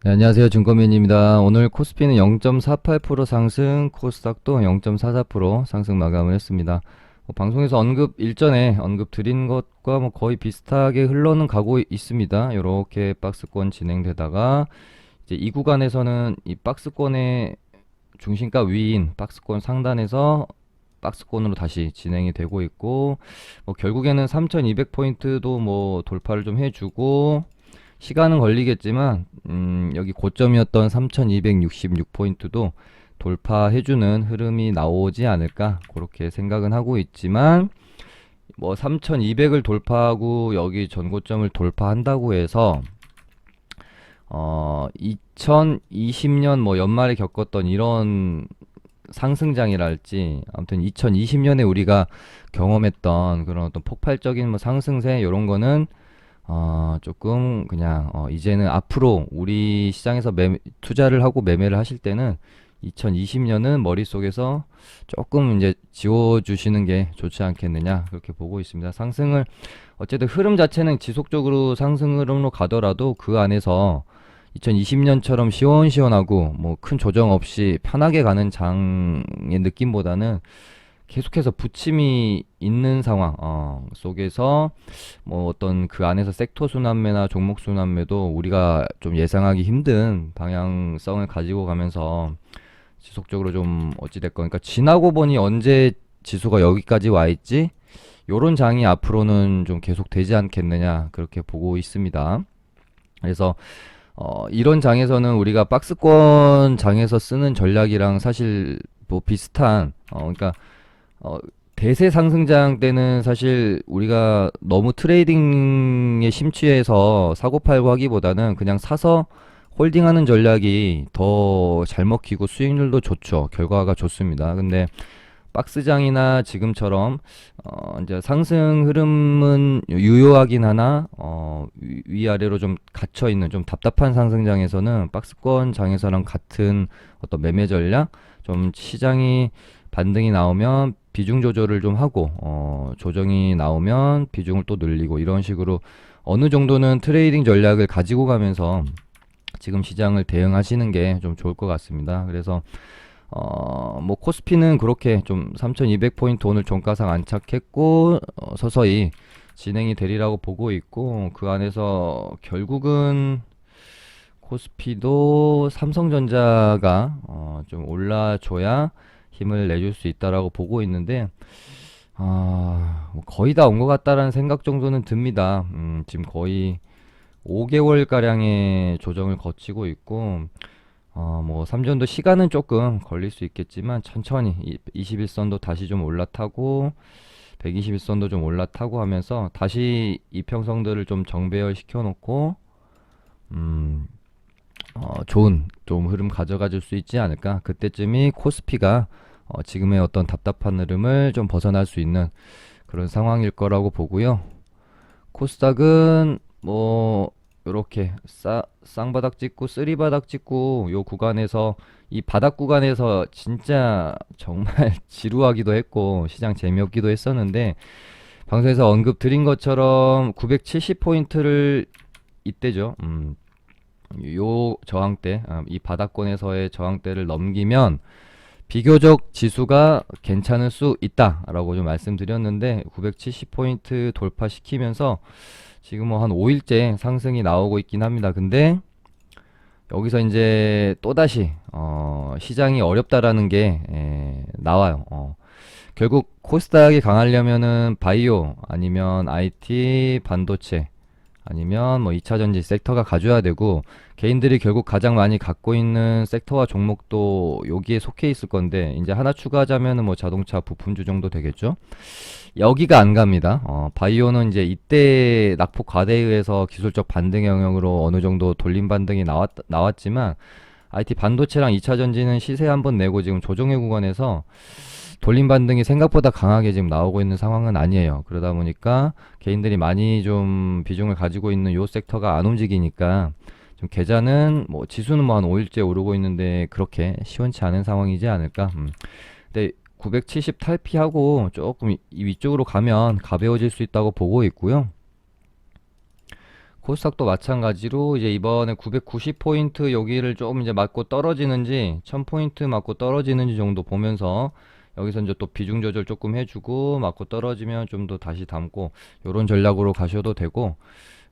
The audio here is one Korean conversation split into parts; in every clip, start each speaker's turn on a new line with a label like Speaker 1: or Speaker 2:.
Speaker 1: 네, 안녕하세요. 증권맨입니다. 오늘 코스피는 0.48% 상승, 코스닥도 0.44% 상승 마감을 했습니다. 방송에서 일전에 언급 드린 것과 거의 비슷하게 흘러는 가고 있습니다. 이렇게 박스권 진행되다가 이제 이 구간에서는 이 박스권의 중심가 위인 박스권 상단에서 박스권으로 다시 진행이 되고 있고, 결국에는 3200포인트도 돌파를 좀 해주고, 시간은 걸리겠지만 여기 고점이었던 3266포인트도 돌파해주는 흐름이 나오지 않을까 그렇게 생각은 하고 있지만, 3200을 돌파하고 여기 전고점을 돌파한다고 해서 2020년 연말에 겪었던 이런 상승장이랄지, 아무튼 2020년에 우리가 경험했던 그런 어떤 폭발적인 상승세 이런 거는 조금 그냥 이제는 앞으로 우리 시장에서 투자를 하고 매매를 하실 때는 2020년은 머릿속에서 조금 이제 지워주시는 게 좋지 않겠느냐 그렇게 보고 있습니다. 상승을 어쨌든 흐름 자체는 지속적으로 상승 흐름으로 가더라도 그 안에서 2020년처럼 시원시원하고 큰 조정 없이 편하게 가는 장의 느낌보다는 계속해서 부침이 있는 상황 속에서 어떤 그 안에서 섹터 순환매나 종목 순환매도 우리가 좀 예상하기 힘든 방향성을 가지고 가면서 지속적으로 좀 어찌됐건, 그러니까 지나고 보니 언제 지수가 여기까지 와 있지? 요런 장이 앞으로는 좀 계속 되지 않겠느냐 그렇게 보고 있습니다. 그래서 이런 장에서는 우리가 박스권 장에서 쓰는 전략이랑 사실 비슷한, 그러니까 어, 대세 상승장 때는 사실 우리가 너무 트레이딩에 심취해서 사고팔고 하기보다는 그냥 사서 홀딩하는 전략이 더 잘 먹히고 수익률도 좋죠. 결과가 좋습니다. 근데 박스장이나 지금처럼 이제 상승 흐름은 유효하긴 하나 위아래로 좀 갇혀 있는 좀 답답한 상승장에서는 박스권 장에서랑 같은 어떤 매매 전략, 좀 시장이 반등이 나오면 비중 조절을 좀 하고 조정이 나오면 비중을 또 늘리고 이런 식으로 어느 정도는 트레이딩 전략을 가지고 가면서 지금 시장을 대응하시는 게 좀 좋을 것 같습니다. 그래서 코스피는 그렇게 좀 3200포인트 오늘 종가상 안착했고 서서히 진행이 되리라고 보고 있고, 그 안에서 결국은 코스피도 삼성전자가 좀 올라줘야 힘을 내줄 수 있다라고 보고 있는데, 거의 다 온 것 같다라는 생각 정도는 듭니다. 지금 거의 5개월 가량의 조정을 거치고 있고, 3전도 시간은 조금 걸릴 수 있겠지만 천천히 21선도 다시 좀 올라타고 121선도 좀 올라타고 하면서 다시 이평선들을 좀 정배열 시켜놓고 좋은 좀 흐름 가져가 줄 수 있지 않을까. 그때쯤이 코스피가 지금의 어떤 답답한 흐름을 좀 벗어날 수 있는 그런 상황일 거라고 보고요. 코스닥은 요렇게 쌍바닥 찍고 쓰리바닥 찍고 요 구간에서, 이 바닥 구간에서 진짜 정말 지루하기도 했고 시장 재미없기도 했었는데, 방송에서 언급 드린 것처럼 970포인트를 이때죠. 요 저항대, 이 바닥권에서의 저항대를 넘기면 비교적 지수가 괜찮을 수 있다라고 좀 말씀드렸는데, 970포인트 돌파시키면서 지금 한 5일째 상승이 나오고 있긴 합니다. 근데 여기서 이제 또다시 시장이 어렵다라는 게 나와요. 결국 코스닥이 강하려면은 바이오 아니면 IT 반도체 아니면 2차전지 섹터가 가져야 되고, 개인들이 결국 가장 많이 갖고 있는 섹터와 종목도 여기에 속해 있을 건데, 이제 하나 추가하자면은 자동차 부품주 정도 되겠죠. 여기가 안 갑니다. 바이오는 이제 이때 낙폭 과대에 의해서 기술적 반등 영역으로 어느 정도 돌림 반등이 나왔지만, IT 반도체랑 2차전지는 시세 한번 내고 지금 조정의 구간에서 돌림 반등이 생각보다 강하게 지금 나오고 있는 상황은 아니에요. 그러다 보니까 개인들이 많이 좀 비중을 가지고 있는 요 섹터가 안 움직이니까 좀 계좌는 지수는 한 5일째 오르고 있는데 그렇게 시원치 않은 상황이지 않을까. 근데 970 탈피하고 조금 이 위쪽으로 가면 가벼워질 수 있다고 보고 있고요. 코스닥도 마찬가지로 이제 이번에 990포인트 여기를 조금 이제 맞고 떨어지는지 1000포인트 맞고 떨어지는지 정도 보면서 여기서 이제 또 비중 조절 조금 해주고 맞고 떨어지면 좀 더 다시 담고 요런 전략으로 가셔도 되고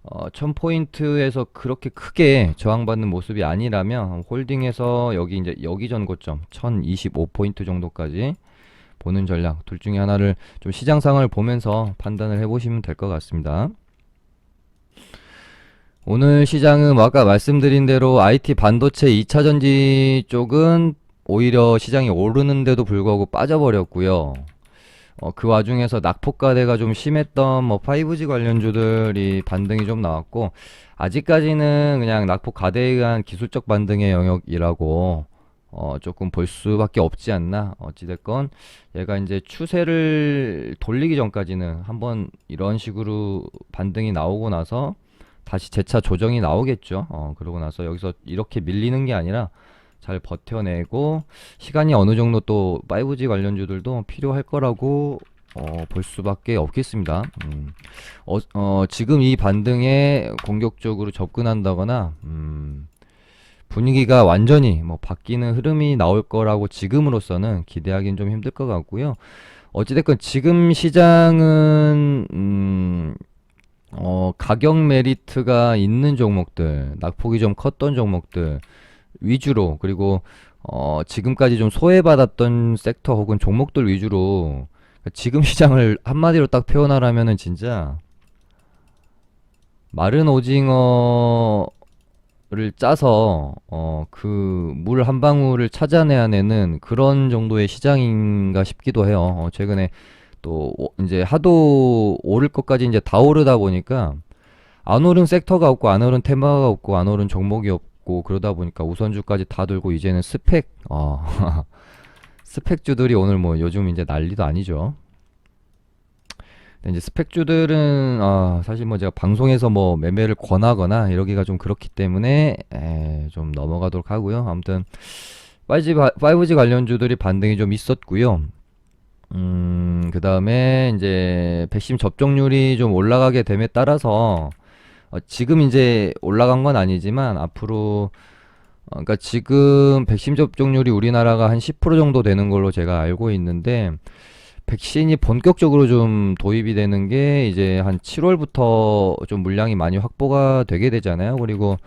Speaker 1: 1000포인트에서 그렇게 크게 저항받는 모습이 아니라면 홀딩해서 여기 이제 여기 전 고점 1025포인트 정도까지 보는 전략 둘 중에 하나를 좀 시장 상황을 보면서 판단을 해보시면 될 것 같습니다. 오늘 시장은 뭐 아까 말씀드린 대로 IT 반도체 2차전지 쪽은 오히려 시장이 오르는데도 불구하고 빠져버렸고요. 그 와중에서 낙폭과대가 좀 심했던 뭐 5G 관련주들이 반등이 좀 나왔고, 아직까지는 그냥 낙폭 과대에 의한 기술적 반등의 영역이라고 조금 볼 수밖에 없지 않나. 어찌됐건 얘가 이제 추세를 돌리기 전까지는 한번 이런 식으로 반등이 나오고 나서 다시 재차 조정이 나오겠죠. 그러고 나서 여기서 이렇게 밀리는 게 아니라 잘 버텨내고 시간이 어느 정도 또 5G 관련주들도 필요할 거라고 볼 수밖에 없겠습니다. 지금 이 반등에 공격적으로 접근한다거나 분위기가 완전히 뭐 바뀌는 흐름이 나올 거라고 지금으로서는 기대하기는 좀 힘들 것 같고요. 어찌됐건 지금 시장은 가격 메리트가 있는 종목들, 낙폭이 좀 컸던 종목들 위주로, 그리고 지금까지 좀 소외받았던 섹터 혹은 종목들 위주로, 그러니까 지금 시장을 한마디로 딱 표현하라면은 진짜 마른 오징어를 짜서 그 물 한 방울을 찾아내야 되는 그런 정도의 시장인가 싶기도 해요. 최근에 또 이제 하도 오를 것까지 이제 다 오르다 보니까 안 오른 섹터가 없고 안 오른 테마가 없고 안 오른 종목이 없고 그러다 보니까 우선주까지 다 들고 이제는 스펙 스펙주들이 오늘 뭐 요즘 이제 난리도 아니죠. 근데 이제 스펙주들은 사실 뭐 제가 방송에서 뭐 매매를 권하거나 이러기가 좀 그렇기 때문에 좀 넘어가도록 하고요. 아무튼 5G 관련주들이 반등이 좀 있었고요. 그 다음에 이제 백신 접종률이 좀 올라가게 됨에 따라서 지금 이제 올라간 건 아니지만 앞으로 그러니까 지금 백신 접종률이 우리나라가 한 10% 정도 되는 걸로 제가 알고 있는데, 백신이 본격적으로 좀 도입이 되는 게 이제 한 7월부터 좀 물량이 많이 확보가 되게 되잖아요. 그리고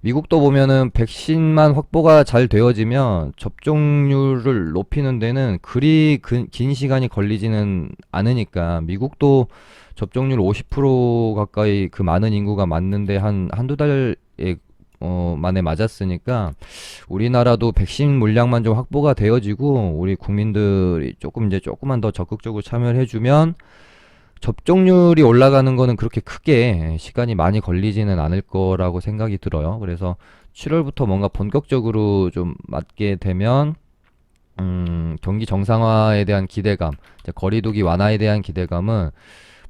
Speaker 1: 미국도 보면은 백신만 확보가 잘 되어지면 접종률을 높이는 데는 그리 긴 시간이 걸리지는 않으니까, 미국도 접종률 50% 가까이 그 많은 인구가 맞는데 한두 달에 만에 맞았으니까 우리나라도 백신 물량만 좀 확보가 되어지고 우리 국민들이 조금 이제 조금만 더 적극적으로 참여를 해주면 접종률이 올라가는 거는 그렇게 크게 시간이 많이 걸리지는 않을 거라고 생각이 들어요. 그래서 7월부터 뭔가 본격적으로 좀 맞게 되면 경기 정상화에 대한 기대감, 이제 거리두기 완화에 대한 기대감은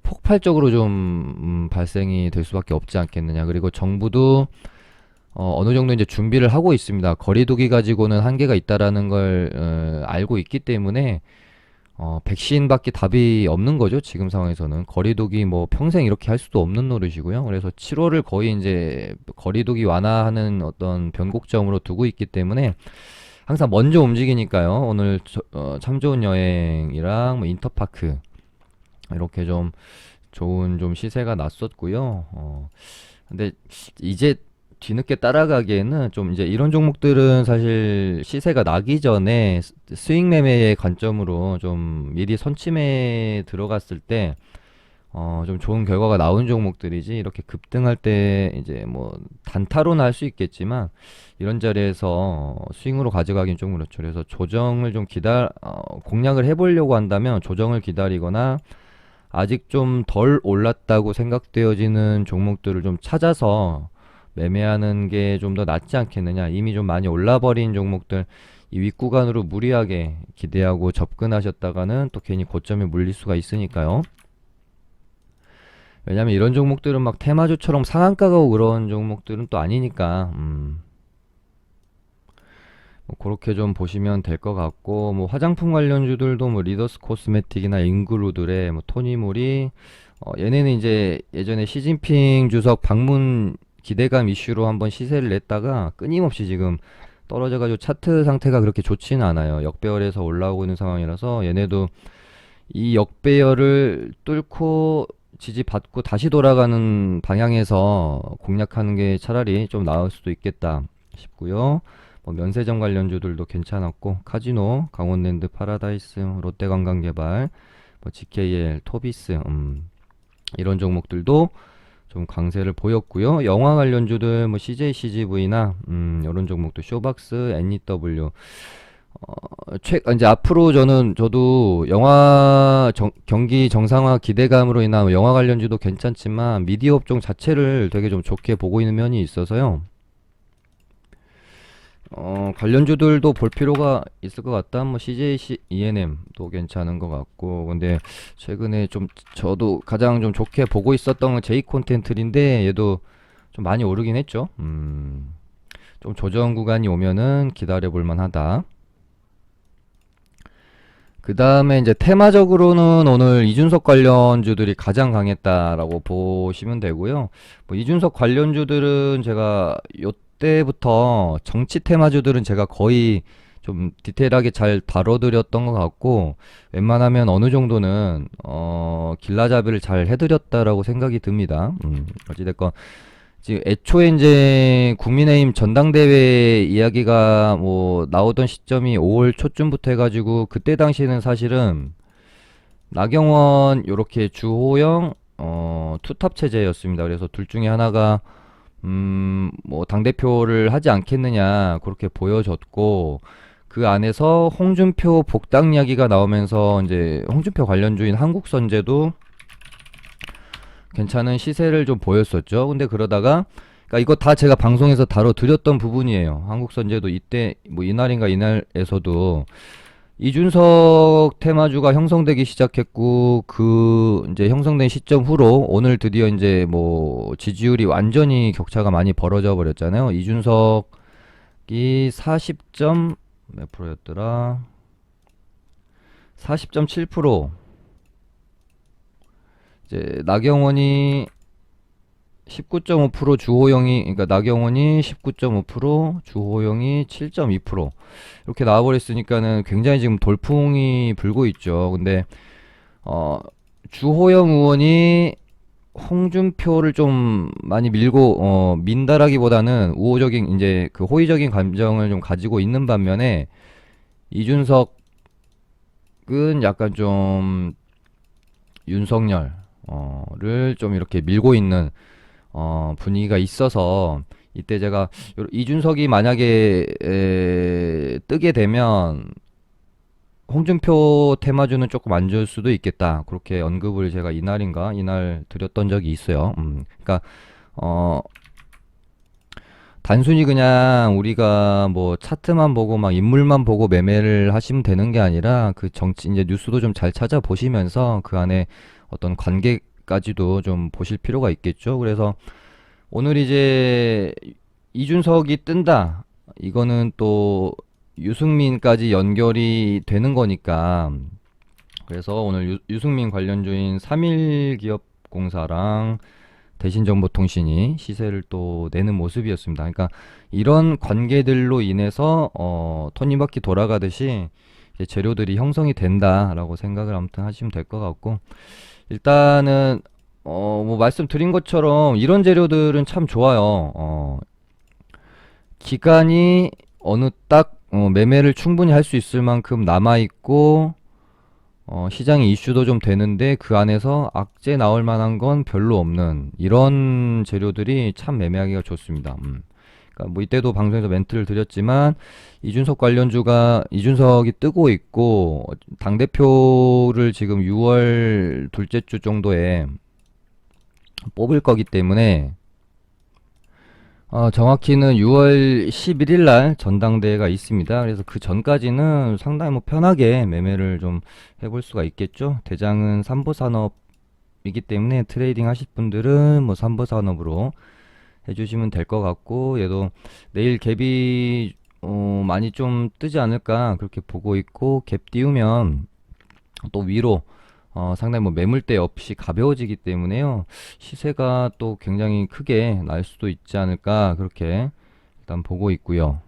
Speaker 1: 폭발적으로 좀 발생이 될 수밖에 없지 않겠느냐. 그리고 정부도 어느 정도 이제 준비를 하고 있습니다. 거리두기 가지고는 한계가 있다라는 걸 알고 있기 때문에 백신밖에 답이 없는 거죠. 지금 상황에서는 거리두기 뭐 평생 이렇게 할 수도 없는 노릇이고요. 그래서 7월을 거의 이제 거리두기 완화하는 어떤 변곡점으로 두고 있기 때문에 항상 먼저 움직이니까요. 오늘 참 좋은 여행이랑 뭐 인터파크 이렇게 좀 좋은 좀 시세가 났었고요. 근데 이제 뒤늦게 따라가기에는 좀 이제 이런 종목들은 사실 시세가 나기 전에 수익 매매의 관점으로 좀 미리 선침에 들어갔을 때 좀 좋은 결과가 나온 종목들이지, 이렇게 급등할 때 이제 뭐 단타로는 할 수 있겠지만 이런 자리에서 스윙으로 가져가긴 좀 그렇죠. 그래서 조정을 좀 공략을 해보려고 한다면 조정을 기다리거나 아직 좀 덜 올랐다고 생각되어지는 종목들을 좀 찾아서 매매하는 게 좀 더 낫지 않겠느냐. 이미 좀 많이 올라버린 종목들 이 윗구간으로 무리하게 기대하고 접근하셨다가는 또 괜히 고점에 물릴 수가 있으니까요. 왜냐면 이런 종목들은 막 테마주처럼 상한가가 오고 그런 종목들은 또 아니니까 뭐 그렇게 좀 보시면 될 것 같고, 뭐 화장품 관련주들도 뭐 리더스 코스메틱이나 잉그루들의 뭐 토니모리 얘네는 이제 예전에 시진핑 주석 방문 기대감 이슈로 한번 시세를 냈다가 끊임없이 지금 떨어져가지고 차트 상태가 그렇게 좋지는 않아요. 역배열에서 올라오고 있는 상황이라서 얘네도 이 역배열을 뚫고 지지받고 다시 돌아가는 방향에서 공략하는 게 차라리 좀 나을 수도 있겠다 싶고요. 뭐 면세점 관련주들도 괜찮았고 카지노, 강원랜드 파라다이스, 롯데관광개발, 뭐 GKL, 토비스 이런 종목들도 좀 강세를 보였고요. 영화 관련주들 뭐 CJ CGV나 이런 종목도 쇼박스, NEW 이제 앞으로 저도 경기 정상화 기대감으로 인한 뭐 영화 관련주도 괜찮지만 미디어 업종 자체를 되게 좀 좋게 보고 있는 면이 있어서요. 관련주들도 볼 필요가 있을 것 같다. 뭐 CJ ENM도 괜찮은 것 같고, 근데 최근에 좀 저도 가장 좀 좋게 보고 있었던 건 J 콘텐츠인데 얘도 좀 많이 오르긴 했죠. 좀 조정 구간이 오면은 기다려 볼 만하다. 그 다음에 이제 테마적으로는 오늘 이준석 관련주들이 가장 강했다라고 보시면 되고요. 뭐 이준석 관련주들은 제가 요때부터 정치 테마주들은 제가 거의 좀 디테일하게 잘 다뤄드렸던 것 같고, 웬만하면 어느 정도는 길라잡이를 잘 해드렸다라고 생각이 듭니다. 어찌됐건 지금 애초에 이제 국민의힘 전당대회 이야기가 뭐 나오던 시점이 5월 초쯤부터 해가지고 그때 당시에는 사실은 나경원 요렇게 주호영 투탑 체제였습니다. 그래서 둘 중에 하나가 뭐 당대표를 하지 않겠느냐 그렇게 보여졌고, 그 안에서 홍준표 복당 이야기가 나오면서 이제 홍준표 관련주인 한국선제도 괜찮은 시세를 좀 보였었죠. 근데 그러다가 그러니까 이거 다 제가 방송에서 다뤄드렸던 부분이에요. 한국선제도 이때 뭐 이날인가 이날에서도 이준석 테마주가 형성되기 시작했고, 그 이제 형성된 시점 후로 오늘 드디어 이제 뭐 지지율이 완전히 격차가 많이 벌어져 버렸잖아요. 이준석이 40점 몇 프로였더라? 40.7%. 이제 나경원이 19.5%, 주호영이, 그러니까 나경원이 19.5%, 주호영이 7.2% 이렇게 나와버렸으니까는 굉장히 지금 돌풍이 불고 있죠. 근데 주호영 의원이 홍준표를 좀 많이 밀고 민다라기보다는 우호적인 이제 그 호의적인 감정을 좀 가지고 있는 반면에 이준석은 약간 좀 윤석열을 좀 이렇게 밀고 있는 분위기가 있어서 이때 제가 이준석이 만약에 뜨게 되면 홍준표 테마주는 조금 안 좋을 수도 있겠다. 그렇게 언급을 제가 이날 드렸던 적이 있어요. 그러니까 어, 단순히 그냥 우리가 뭐 차트만 보고 막 인물만 보고 매매를 하시면 되는 게 아니라 그 정치 이제 뉴스도 좀 잘 찾아보시면서 그 안에 어떤 관계까지도 좀 보실 필요가 있겠죠. 그래서 오늘 이제 이준석이 뜬다. 이거는 또 유승민까지 연결이 되는 거니까. 그래서 오늘 유승민 관련주인 3일기업공사랑 대신정보통신이 시세를 또 내는 모습이었습니다. 그러니까 이런 관계들로 인해서 톱니바퀴 돌아가듯이 이제 재료들이 형성이 된다라고 생각을 아무튼 하시면 될 것 같고, 일단은 뭐 말씀드린 것처럼 이런 재료들은 참 좋아요. 기간이 어느 딱 매매를 충분히 할 수 있을 만큼 남아 있고 시장의 이슈도 좀 되는데 그 안에서 악재 나올 만한 건 별로 없는 이런 재료들이 참 매매하기가 좋습니다. 그러니까 뭐 이때도 방송에서 멘트를 드렸지만 이준석이 뜨고 있고 당대표를 지금 6월 둘째 주 정도에 뽑을 거기 때문에 정확히는 6월 11일 날 전당대회가 있습니다. 그래서 그 전까지는 상당히 뭐 편하게 매매를 좀 해볼 수가 있겠죠. 대장은 삼보산업이기 때문에 트레이딩 하실 분들은 뭐 삼보산업으로 해주시면 될 것 같고, 얘도 내일 갭이 많이 좀 뜨지 않을까 그렇게 보고 있고, 갭 띄우면 또 위로 상당히 뭐 매물대 없이 가벼워지기 때문에요. 시세가 또 굉장히 크게 날 수도 있지 않을까 그렇게 일단 보고 있고요.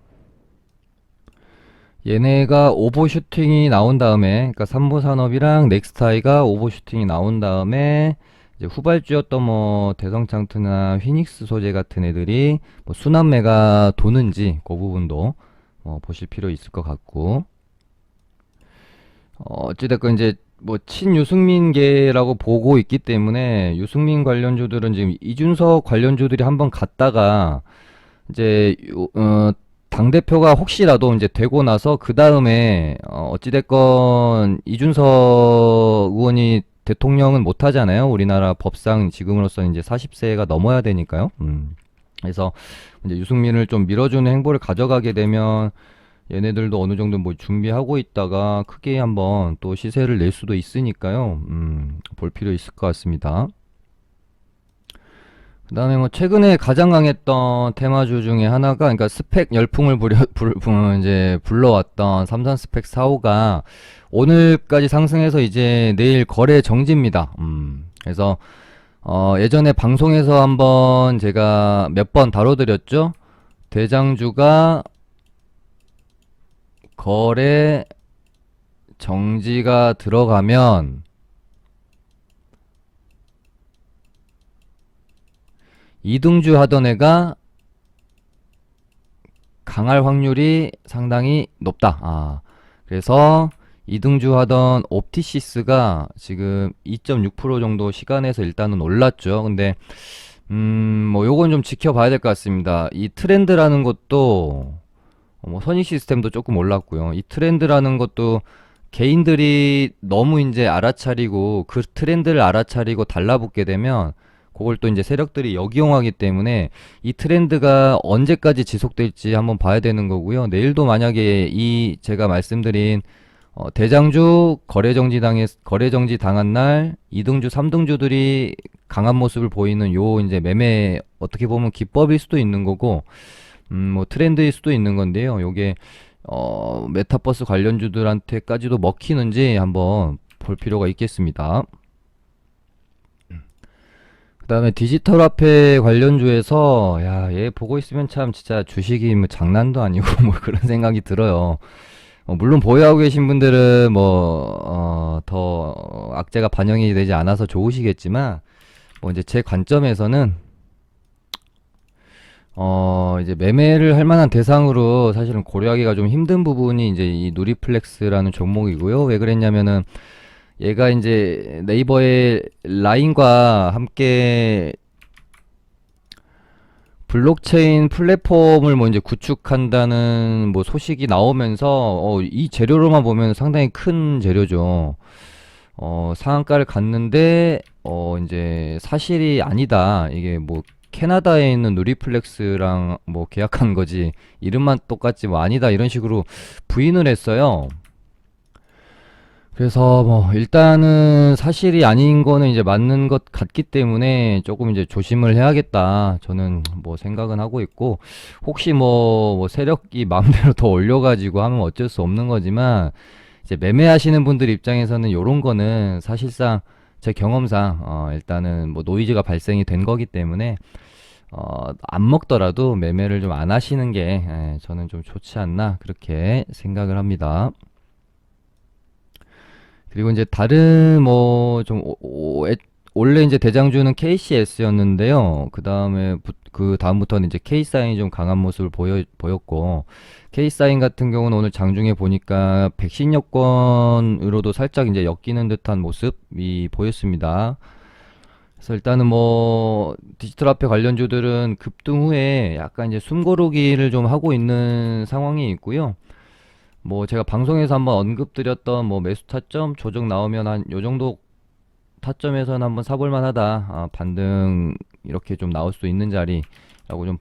Speaker 1: 얘네가 오버슈팅이 나온 다음에, 그러니까 삼보산업이랑 넥스타이가 오버슈팅이 나온 다음에 이제 후발주였던 뭐 대성창트나 휘닉스 소재 같은 애들이 뭐 순환매가 도는지 그 부분도 보실 필요 있을 것 같고, 어찌됐건 이제 뭐 친유승민계라고 보고 있기 때문에 유승민 관련주들은 지금 이준석 관련주들이 한번 갔다가 이제 당대표가 혹시라도 이제 되고 나서 그 다음에 어찌됐건 이준석 의원이 대통령은 못 하잖아요. 우리나라 법상 지금으로서는 이제 40세가 넘어야 되니까요. 그래서 이제 유승민을 좀 밀어주는 행보를 가져가게 되면 얘네들도 어느 정도 뭐 준비하고 있다가 크게 한번 또 시세를 낼 수도 있으니까요. 볼 필요 있을 것 같습니다. 그 다음에 뭐 최근에 가장 강했던 테마주 중에 하나가, 그러니까 스펙 열풍을 이제 불러왔던 삼산 스펙 4호가 오늘까지 상승해서 이제 내일 거래 정지입니다. 그래서 예전에 방송에서 한번 제가 몇 번 다뤄드렸죠. 대장주가 거래 정지가 들어가면 이등주 하던 애가 강할 확률이 상당히 높다. 그래서 이등주 하던 옵티시스가 지금 2.6% 정도 시간에서 일단은 올랐죠. 근데 뭐 요건 좀 지켜봐야 될 것 같습니다. 이 트렌드라는 것도 뭐 선익 시스템도 조금 올랐고요. 이 트렌드라는 것도 개인들이 너무 이제 알아차리고 그 트렌드를 알아차리고 달라붙게 되면 그걸 또 이제 세력들이 역이용하기 때문에 이 트렌드가 언제까지 지속될지 한번 봐야 되는 거고요. 내일도 만약에 이 제가 말씀드린 대장주 거래 정지 당한 날 2등주, 3등주들이 강한 모습을 보이는 요 이제 매매 어떻게 보면 기법일 수도 있는 거고 뭐 트렌드일 수도 있는 건데요. 요게 메타버스 관련주들한테까지도 먹히는지 한번 볼 필요가 있겠습니다. 그 다음에 디지털 화폐 관련주에서 야, 얘 보고 있으면 참 진짜 주식이 뭐 장난도 아니고 뭐 그런 생각이 들어요. 물론 보유하고 계신 분들은 더 악재가 반영이 되지 않아서 좋으시겠지만 뭐 이제 제 관점에서는 이제 매매를 할 만한 대상으로 사실은 고려하기가 좀 힘든 부분이 이제 이 누리플렉스라는 종목이고요. 왜 그랬냐면은 얘가 이제 네이버의 라인과 함께 블록체인 플랫폼을 뭐 이제 구축한다는 뭐 소식이 나오면서 이 재료로만 보면 상당히 큰 재료죠. 상한가를 갔는데 이제 사실이 아니다. 이게 뭐 캐나다에 있는 누리플렉스랑 뭐 계약한 거지 이름만 똑같지 뭐 아니다 이런 식으로 부인을 했어요. 그래서 뭐 일단은 사실이 아닌 거는 이제 맞는 것 같기 때문에 조금 이제 조심을 해야겠다 저는 뭐 생각은 하고 있고, 혹시 뭐 세력이 마음대로 더 올려가지고 하면 어쩔 수 없는 거지만 이제 매매하시는 분들 입장에서는 요런 거는 사실상 제 경험상 일단은 뭐 노이즈가 발생이 된 거기 때문에 안 먹더라도 매매를 좀 안 하시는 게 저는 좀 좋지 않나 그렇게 생각을 합니다. 그리고 이제 다른 뭐 좀 원래 이제 대장주는 KCS였는데요. 그 다음부터는 이제 K사인이 좀 강한 모습을 보였고, K사인 같은 경우는 오늘 장중에 보니까 백신 여권으로도 살짝 이제 엮이는 듯한 모습이 보였습니다. 그래서 일단은 뭐 디지털 화폐 관련주들은 급등 후에 약간 이제 숨고르기를 좀 하고 있는 상황이 있고요. 뭐 제가 방송에서 한번 언급드렸던 뭐 매수 타점 조정 나오면 한 요 정도 타점에서는 한번 사볼 만하다. 반등 이렇게 좀 나올 수 있는 자리라고 좀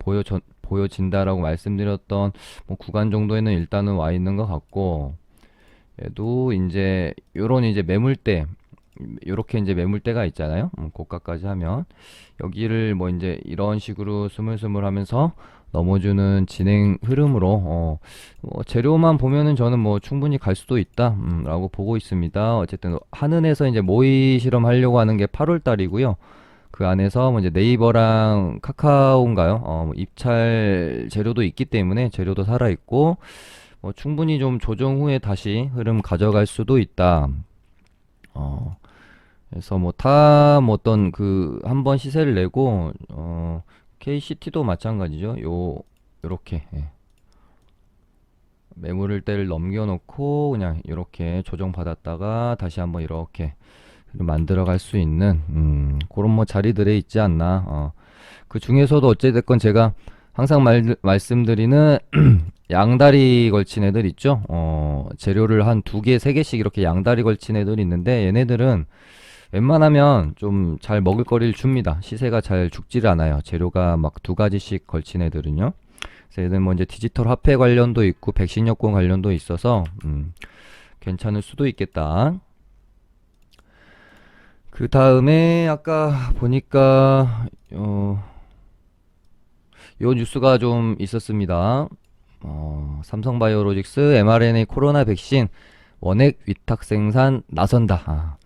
Speaker 1: 보여진다라고 말씀드렸던 뭐 구간 정도에는 일단은 와 있는 것 같고, 얘도 이제 요런 이제 매물대 요렇게 이제 매물대가 있잖아요. 고가까지 하면 여기를 뭐 이제 이런 식으로 스물스물 하면서 넘어주는 진행 흐름으로 뭐 재료만 보면은 저는 뭐 충분히 갈 수도 있다 라고 보고 있습니다. 어쨌든 한은에서 이제 모의 실험 하려고 하는 게 8월 달이고요. 그 안에서 뭐 이제 네이버랑 카카오인가요? 뭐 입찰 재료도 있기 때문에 재료도 살아 있고 뭐 충분히 좀 조정 후에 다시 흐름 가져갈 수도 있다. 어, 그래서 뭐 다 뭐 어떤 그 한번 시세를 내고 KCT도 마찬가지죠. 요렇게 매물을 때를 넘겨놓고 그냥 이렇게 조정받았다가 다시 한번 이렇게 만들어 갈 수 있는 그런 뭐 자리들에 있지 않나. 그 중에서도 어찌됐건 제가 항상 말씀드리는 양다리 걸친 애들 있죠. 재료를 한 두 개, 세 개씩 이렇게 양다리 걸친 애들이 있는데 얘네들은 웬만하면 좀 잘 먹을거리를 줍니다. 시세가 잘 죽지를 않아요. 재료가 막 두 가지씩 걸친 애들은요. 그래서 얘는 뭐 이제 디지털 화폐 관련도 있고 백신 여권 관련도 있어서 괜찮을 수도 있겠다. 그 다음에 아까 보니까 요 뉴스가 좀 있었습니다. 삼성바이오로직스 mRNA 코로나 백신 원액 위탁 생산 나선다.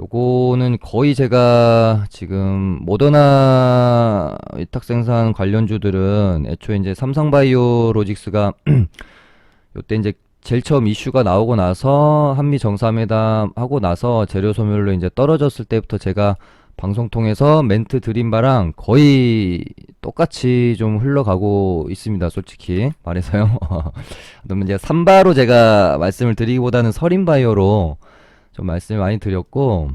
Speaker 1: 요거는 거의 제가 지금 모더나 위탁 생산 관련주들은 애초에 이제 삼성바이오로직스가 요때 이제 제일 처음 이슈가 나오고 나서 한미 정상회담 하고 나서 재료 소멸로 이제 떨어졌을 때부터 제가 방송 통해서 멘트 드린 바랑 거의 똑같이 좀 흘러가고 있습니다. 솔직히 말해서요. 그러면 이제 삼바로 제가 말씀을 드리기보다는 설인바이오로 좀 말씀을 많이 드렸고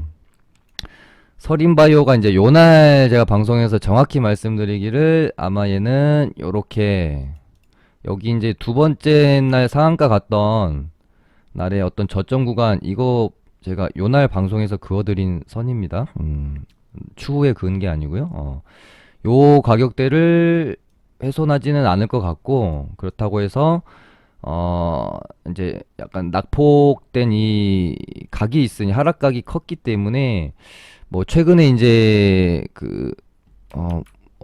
Speaker 1: 설인바이오가 이제 요날 제가 방송에서 정확히 말씀드리기를 아마 얘는 요렇게 여기 이제 두 번째 날 상한가 갔던 날의 어떤 저점 구간 이거 제가 요날 방송에서 그어드린 선입니다. 추후에 그은 게 아니고요. 요 가격대를 훼손하지는 않을 것 같고 그렇다고 해서 이제 약간 낙폭된 이 각이 있으니 하락각이 컸기 때문에 뭐 최근에 이제 그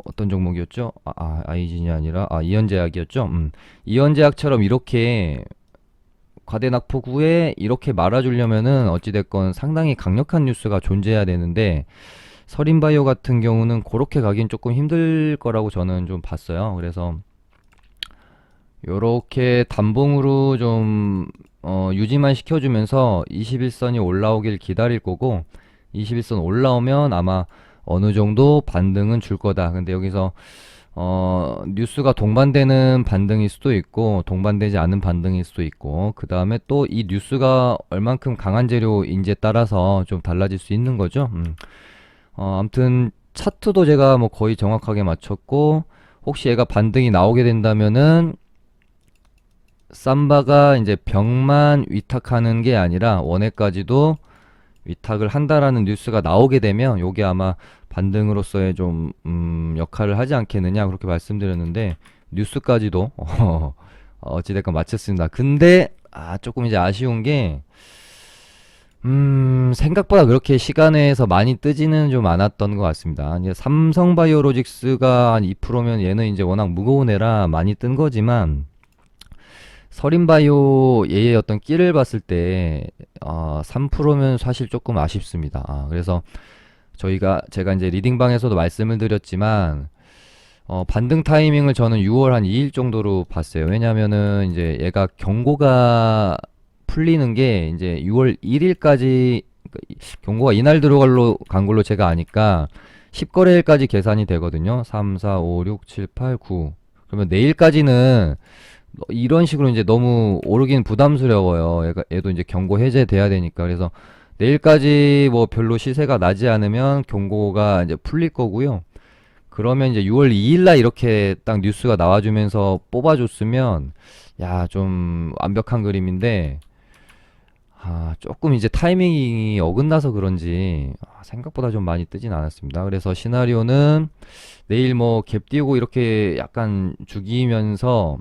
Speaker 1: 어떤 종목이었죠? 아이진이 아니라 이현제약이었죠. 이현제약처럼 이렇게 과대낙폭 후에 이렇게 말아주려면은 어찌됐건 상당히 강력한 뉴스가 존재해야 되는데 설인바이오 같은 경우는 그렇게 가긴 조금 힘들 거라고 저는 좀 봤어요. 그래서 요렇게 단봉으로 좀 유지만 시켜주면서 21선이 올라오길 기다릴 거고 21선 올라오면 아마 어느 정도 반등은 줄 거다. 근데 여기서 뉴스가 동반되는 반등일 수도 있고 동반되지 않은 반등일 수도 있고 그 다음에 또 이 뉴스가 얼만큼 강한 재료인지에 따라서 좀 달라질 수 있는 거죠. 아무튼 차트도 제가 뭐 거의 정확하게 맞췄고 혹시 얘가 반등이 나오게 된다면은 삼바가 이제 병만 위탁하는 게 아니라 원액까지도 위탁을 한다라는 뉴스가 나오게 되면 요게 아마 반등으로서의 좀 역할을 하지 않겠느냐 그렇게 말씀드렸는데 뉴스까지도 어찌됐건 맞췄습니다. 근데 조금 이제 아쉬운 게 생각보다 그렇게 시간에서 많이 뜨지는 좀 않았던 것 같습니다. 이제 삼성바이오로직스가 한 2%면 얘는 이제 워낙 무거운 애라 많이 뜬 거지만 설인바이오 얘의 어떤 끼를 봤을 때 3%면 사실 조금 아쉽습니다. 그래서 제가 이제 리딩방에서도 말씀을 드렸지만 반등 타이밍을 저는 6월 한 2일 정도로 봤어요. 왜냐면은 이제 얘가 경고가 풀리는 게 이제 6월 1일까지 경고가 이날 간 걸로 제가 아니까 10거래일까지 계산이 되거든요. 3, 4, 5, 6, 7, 8, 9. 그러면 내일까지는 이런 식으로 이제 너무 오르긴 부담스러워요. 얘도 이제 경고 해제돼야 되니까. 그래서 내일까지 뭐 별로 시세가 나지 않으면 경고가 이제 풀릴 거고요. 그러면 이제 6월 2일날 이렇게 딱 뉴스가 나와주면서 뽑아줬으면 야, 좀 완벽한 그림인데 조금 이제 타이밍이 어긋나서 그런지 생각보다 좀 많이 뜨진 않았습니다. 그래서 시나리오는 내일 뭐 갭 띄우고 이렇게 약간 죽이면서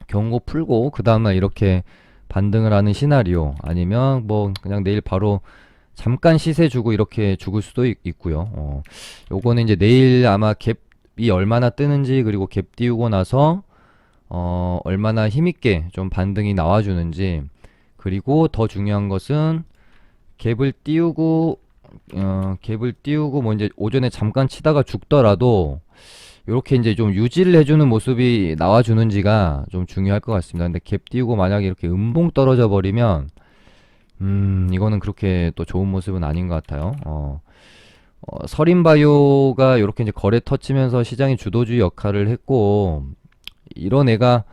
Speaker 1: 경고 풀고 그 다음날 이렇게 반등을 하는 시나리오 아니면 뭐 그냥 내일 바로 잠깐 시세 주고 이렇게 죽을 수도 있고요. 요거는 이제 내일 아마 갭이 얼마나 뜨는지, 그리고 갭 띄우고 나서 얼마나 힘있게 좀 반등이 나와주는지, 그리고 더 중요한 것은 갭을 띄우고 뭐 이제 오전에 잠깐 치다가 죽더라도 요렇게 이제 좀 유지를 해주는 모습이 나와주는지가 좀 중요할 것 같습니다. 근데 갭 띄우고 만약에 이렇게 음봉 떨어져 버리면 이거는 그렇게 또 좋은 모습은 아닌 것 같아요. 서린바이오가 이렇게 이제 거래 터치면서 시장의 주도주의 역할을 했고, 이런 애가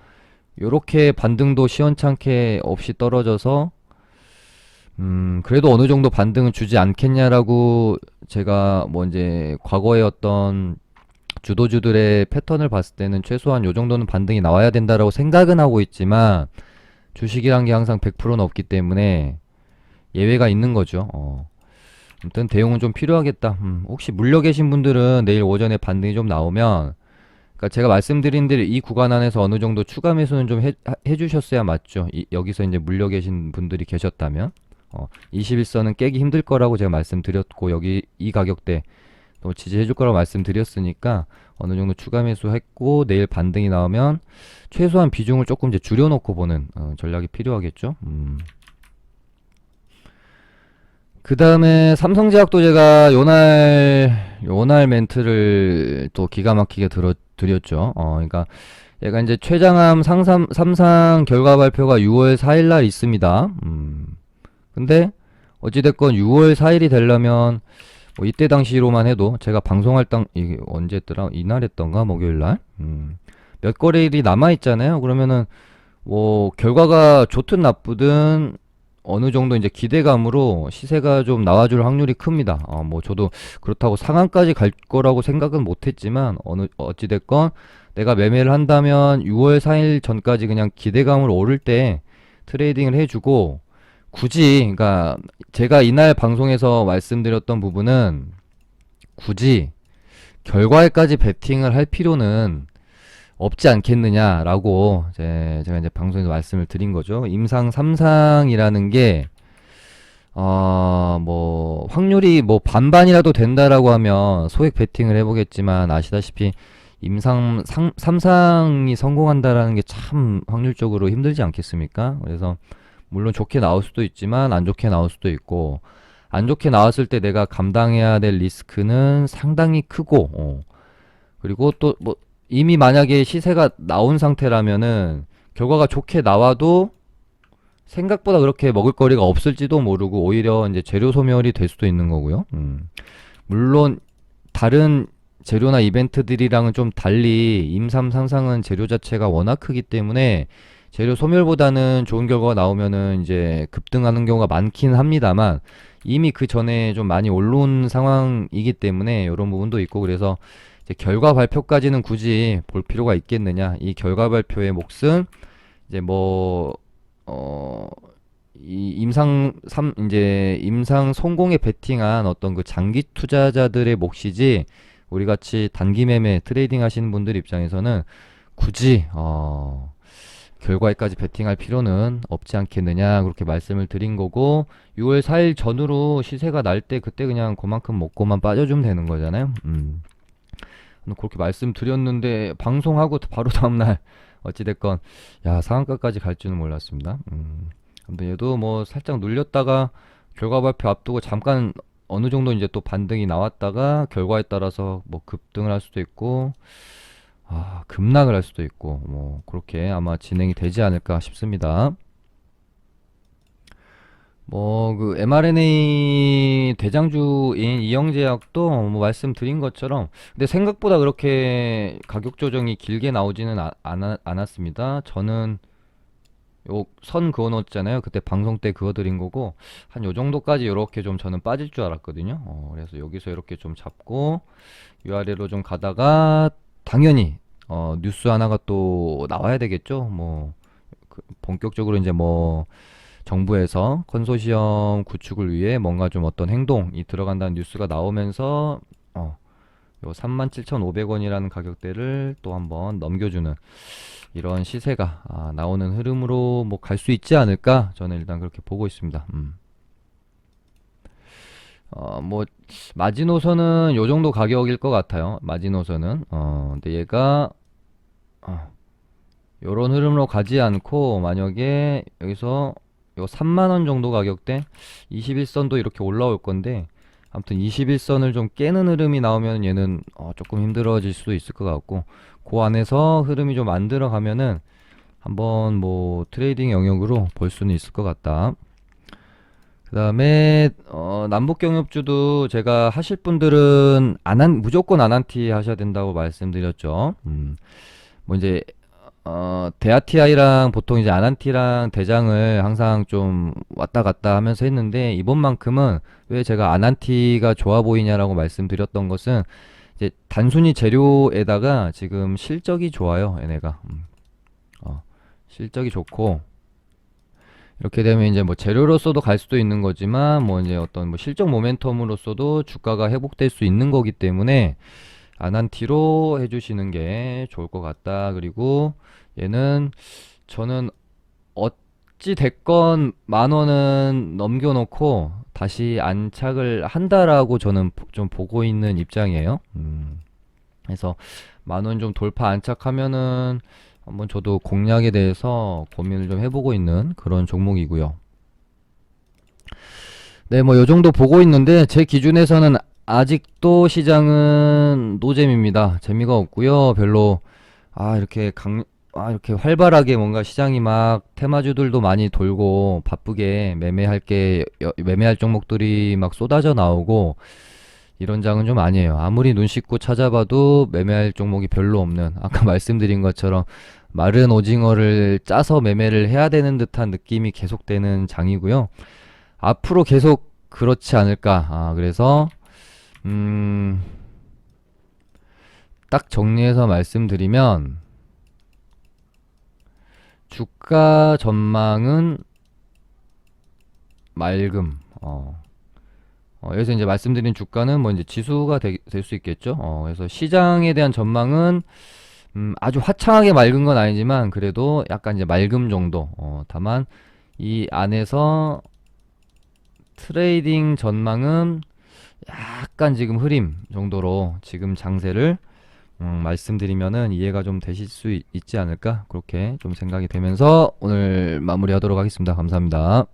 Speaker 1: 요렇게 반등도 시원찮게 없이 떨어져서 그래도 어느 정도 반등은 주지 않겠냐라고, 제가 뭐 이제 과거의 어떤 주도주들의 패턴을 봤을 때는 최소한 요 정도는 반등이 나와야 된다라고 생각은 하고 있지만, 주식이란 게 항상 100%는 없기 때문에 예외가 있는 거죠. 아무튼 대응은 좀 필요하겠다. 혹시 물려 계신 분들은 내일 오전에 반등이 좀 나오면, 그러니까 제가 말씀드린 대로 이 구간 안에서 어느 정도 추가 매수는 좀 해주셨어야 맞죠. 여기서 이제 물려 계신 분들이 계셨다면 21선은 깨기 힘들 거라고 제가 말씀드렸고, 여기 이 가격대 또 지지해 줄 거라고 말씀드렸으니까 어느 정도 추가 매수했고, 내일 반등이 나오면 최소한 비중을 조금 이제 줄여놓고 보는 전략이 필요하겠죠. 그 다음에 삼성제약도 제가 요날 멘트를 또 기가 막히게 드렸죠. 그러니까 얘가 이제 최장암 삼상 결과 발표가 6월 4일 날 있습니다. 근데 어찌됐건 6월 4일이 되려면 뭐 이때 당시로만 해도 제가 방송할 이게 언제 했더라? 이날 했던가? 목요일 날? 몇 거래일이 남아 있잖아요. 그러면은 뭐 결과가 좋든 나쁘든 어느 정도 이제 기대감으로 시세가 좀 나와줄 확률이 큽니다. 뭐 저도 그렇다고 상한까지 갈 거라고 생각은 못했지만, 어찌됐건 내가 매매를 한다면 6월 4일 전까지 그냥 기대감으로 오를 때 트레이딩을 해주고, 굳이, 그러니까 제가 이날 방송에서 말씀드렸던 부분은 굳이 결과에까지 베팅을 할 필요는 없지 않겠느냐라고 제가 이제 방송에서 말씀을 드린 거죠. 임상 3상이라는 게 뭐 확률이 뭐 반반이라도 된다라고 하면 소액 베팅을 해보겠지만, 아시다시피 임상 3상이 성공한다라는 게 참 확률적으로 힘들지 않겠습니까? 그래서 물론 좋게 나올 수도 있지만 안 좋게 나올 수도 있고, 안 좋게 나왔을 때 내가 감당해야 될 리스크는 상당히 크고, 그리고 또 뭐 이미 만약에 시세가 나온 상태라면은 결과가 좋게 나와도 생각보다 그렇게 먹을거리가 없을지도 모르고 오히려 이제 재료 소멸이 될 수도 있는 거고요. 물론 다른 재료나 이벤트들이랑은 좀 달리 임삼 상상은 재료 자체가 워낙 크기 때문에 재료 소멸보다는 좋은 결과가 나오면은 이제 급등하는 경우가 많긴 합니다만, 이미 그 전에 좀 많이 올라온 상황이기 때문에 이런 부분도 있고, 그래서 이제 결과 발표까지는 굳이 볼 필요가 있겠느냐. 이 결과 발표의 몫은 이제 뭐 이 임상 성공에 베팅한 어떤 그 장기 투자자들의 몫이지, 우리 같이 단기 매매 트레이딩 하시는 분들 입장에서는 굳이 결과에까지 베팅할 필요는 없지 않겠느냐, 그렇게 말씀을 드린 거고, 6월 4일 전후로 시세가 날 때 그때 그냥 그만큼 먹고만 빠져주면 되는 거잖아요. 그렇게 말씀드렸는데 방송하고 바로 다음날 어찌됐건 야, 상한가까지 갈 줄은 몰랐습니다. 근데 얘도 뭐 살짝 눌렸다가 결과 발표 앞두고 잠깐 어느 정도 이제 또 반등이 나왔다가 결과에 따라서 뭐 급등을 할 수도 있고 급락을 할 수도 있고, 뭐 그렇게 아마 진행이 되지 않을까 싶습니다. 뭐 그 mRNA 대장주인 이영제약도 뭐 말씀드린 것처럼, 근데 생각보다 그렇게 가격 조정이 길게 나오지는 않았습니다. 저는 요 선 그어놓었잖아요. 그때 방송 때 그어드린 거고, 한 요 정도까지 요렇게 좀 저는 빠질 줄 알았거든요. 그래서 여기서 이렇게 좀 잡고 위아래로 좀 가다가, 당연히 뉴스 하나가 또 나와야 되겠죠. 뭐 본격적으로 이제 뭐 정부에서 컨소시엄 구축을 위해 뭔가 좀 어떤 행동이 들어간다는 뉴스가 나오면서 요 37,500원이라는 가격대를 또 한번 넘겨주는 이런 시세가 나오는 흐름으로 뭐 갈 수 있지 않을까, 저는 일단 그렇게 보고 있습니다. 뭐 마지노선은 요 정도 가격일 것 같아요. 마지노선은. 근데 얘가 요런 흐름으로 가지 않고 만약에 여기서 요 3만 원 정도 가격대 21선도 이렇게 올라올 건데, 아무튼 21선을 좀 깨는 흐름이 나오면 얘는 조금 힘들어질 수도 있을 것 같고, 그 안에서 흐름이 좀 안 들어가면은 한번 뭐 트레이딩 영역으로 볼 수는 있을 것 같다. 그 다음에 남북 경협주도 제가 하실 분들은 무조건 아난티 하셔야 된다고 말씀드렸죠. 뭐 이제 데아티아이랑 보통 이제 아난티랑 대장을 항상 좀 왔다 갔다 하면서 했는데, 이번만큼은 왜 제가 아난티가 좋아 보이냐라고 말씀드렸던 것은 이제 단순히 재료에다가 지금 실적이 좋아요, 얘네가. 실적이 좋고, 이렇게 되면 이제 뭐 재료로서도 갈 수도 있는 거지만, 뭐 이제 어떤 뭐 실적 모멘텀으로서도 주가가 회복될 수 있는 거기 때문에 아난티로 해주시는 게 좋을 것 같다. 그리고 얘는 저는 어찌 됐건 10,000원은 넘겨놓고 다시 안착을 한다라고 저는 좀 보고 있는 입장이에요. 그래서 10,000원 좀 돌파 안착하면은 한번 저도 공략에 대해서 고민을 좀 해보고 있는 그런 종목이고요. 네, 뭐 요 정도 보고 있는데 제 기준에서는 아직도 시장은 노잼입니다. 재미가 없고요. 별로 이렇게 활발하게 뭔가 시장이 막 테마주들도 많이 돌고 바쁘게 매매할 종목들이 막 쏟아져 나오고 이런 장은 좀 아니에요. 아무리 눈 씻고 찾아봐도 매매할 종목이 별로 없는, 아까 말씀드린 것처럼 마른 오징어를 짜서 매매를 해야 되는 듯한 느낌이 계속되는 장이고요. 앞으로 계속 그렇지 않을까. 그래서 딱 정리해서 말씀드리면 주가 전망은 맑음. 여기서 이제 말씀드린 주가는 뭐 이제 지수가 될 수 있겠죠. 그래서 시장에 대한 전망은 아주 화창하게 맑은 건 아니지만 그래도 약간 이제 맑음 정도. 다만 이 안에서 트레이딩 전망은 약간 지금 흐림 정도로 지금 장세를 말씀드리면은 이해가 좀 되실 수 있지 않을까, 그렇게 좀 생각이 되면서 오늘 마무리하도록 하겠습니다. 감사합니다.